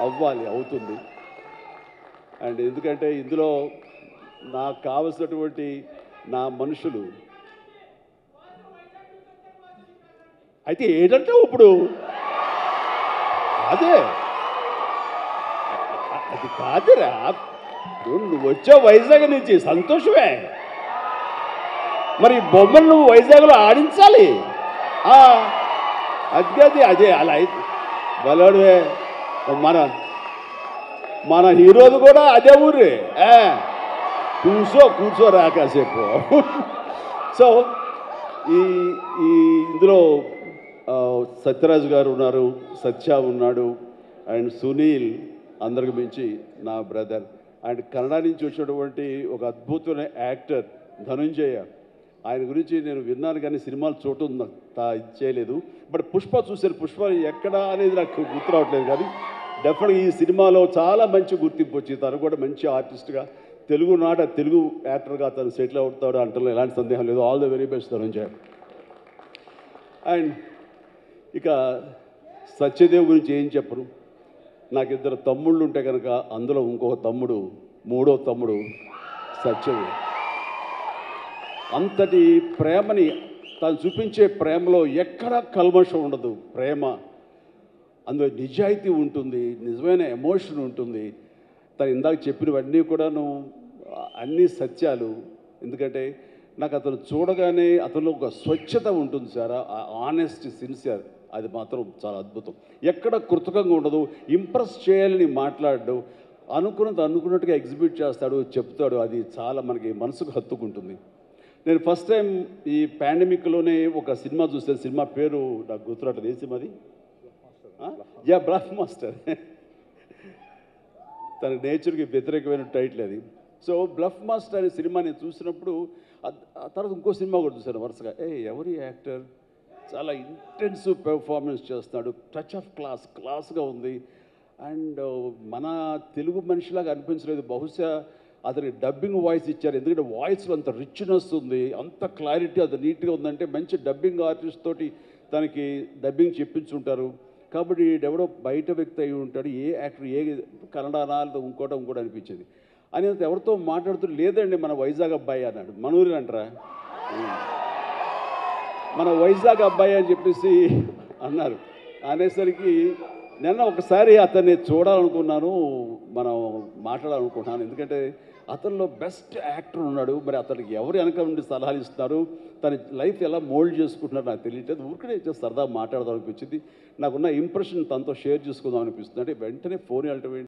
అవ్వాలి, అవుతుంది. అండ్ ఎందుకంటే ఇందులో నాకు కావలసినటువంటి నా మనుషులు అయితే ఏంటంటే ఇప్పుడు అదే అది కాదురా, నువ్వు వచ్చావు వైజాగ్ నుంచి, సంతోషమే. మరి బొమ్మను నువ్వు వైజాగ్లో ఆడించాలి. అది అదే అలా అయితే బలవాడువే. మన హీరోది కూడా అదే ఊరే. కూర్చోరా కాసేపు. సో ఈ ఇందులో సత్యరాజు గారు ఉన్నారు, సత్య ఉన్నాడు, అండ్ సునీల్, అందరికి మించి నా బ్రదర్. అండ్ కన్నడ నుంచి వచ్చినటువంటి ఒక అద్భుతమైన యాక్టర్ ధనుంజయ. ఆయన గురించి నేను విన్నాను కానీ సినిమాలు చూడటం నాకు చేయలేదు. బట్ పుష్ప చూశాను. పుష్ప ఎక్కడ అనేది నాకు గుర్తు రావట్లేదు, కానీ డెఫినెట్గా ఈ సినిమాలో చాలా మంచి గుర్తింపు వచ్చి తను కూడా మంచి ఆర్టిస్ట్గా తెలుగు యాక్టర్గా తను సెటిల్ అవుతాడు అంటలో ఎలాంటి సందేహం లేదు. All the very best Dhananjaya. And ఇక సత్యదేవ్ గురించి ఏం చెప్పరు. నాకు ఇద్దరు తమ్ముళ్ళు ఉంటే కనుక అందులో ఇంకొక తమ్ముడు, మూడో తమ్ముడు సత్యదేవ్. అంతటి ప్రేమని తను చూపించే ప్రేమలో ఎక్కడా కల్మషం ఉండదు. ప్రేమ అందులో నిజాయితీ ఉంటుంది, నిజమైన ఎమోషన్ ఉంటుంది. తను ఇందాక చెప్పినవన్నీ కూడాను అన్నీ సత్యాలు. ఎందుకంటే నాకు అతను చూడగానే అతనిలో ఒక స్వచ్ఛత ఉంటుంది సార్, ఆనెస్ట్, సిన్సియర్. అది మాత్రం చాలా అద్భుతం. ఎక్కడ కృతకంగా ఉండదు, ఇంప్రెస్ చేయాలని మాట్లాడడు, అనుకున్నట్టుగా ఎగ్జిబిట్ చేస్తాడు, చెప్తాడు. అది చాలా మనకి మనసుకు హత్తుకుంటుంది. నేను ఫస్ట్ టైం ఈ పాండమిక్లోనే ఒక సినిమా చూసాను. సినిమా పేరు నాకు గుర్తురావట్లేదు. ఏ సినిమాది? Bluff master. తన నేచర్కి వ్యతిరేకమైన టైటిల్ అది. సో బ్లఫ్ మాస్టర్ అనే సినిమా నేను చూసినప్పుడు ఆ తర్వాత ఇంకో సినిమా కూడా చూశాను వరుసగా. ఎవరి యాక్టర్ చాలా ఇంటెన్సివ్ పెర్ఫార్మెన్స్ చేస్తున్నాడు, టచ్ ఆఫ్ క్లాస్గా ఉంది. అండ్ మన తెలుగు మనిషిలాగా అనిపించలేదు. బహుశా అతనికి డబ్బింగ్ వాయిస్ ఇచ్చారు, ఎందుకంటే వాయిస్లో అంత రిచ్నెస్ ఉంది, అంత క్లారిటీ, అంత నీట్గా ఉందంటే మంచి డబ్బింగ్ ఆర్టిస్ట్ తోటి తనకి డబ్బింగ్ చెప్పించుంటారు. కాబట్టి ఎవడో బయట వ్యక్తి అయి ఉంటాడు. ఏ యాక్టర్, ఏ కన్నడనా ఇంకోటి అనిపించింది. అని ఎవరితో మాట్లాడుతూ, లేదండి మన వైజాగ్ అబ్బాయి అన్నాడు. మనూరి అంటారా, మన వైజాగ్ అబ్బాయి అని చెప్పేసి అన్నారు. అనేసరికి నిన్న ఒకసారి అతన్ని చూడాలనుకున్నాను, మనం మాట్లాడాలనుకుంటున్నాను. ఎందుకంటే అతనిలో బెస్ట్ యాక్టర్ ఉన్నాడు. మరి అతనికి ఎవరు వెనక నుండి సలహాలు ఇస్తున్నారు, తన లైఫ్ ఎలా మోల్డ్ చేసుకుంటున్నారు నాకు తెలియట్లేదు. ఊరికనే సరదా మాట్లాడదాం అనిపించింది. నాకున్న ఇంప్రెషన్ తనతో షేర్ చేసుకుందాం అనిపిస్తుంది. అంటే వెంటనే ఫోన్ వెళ్ళటం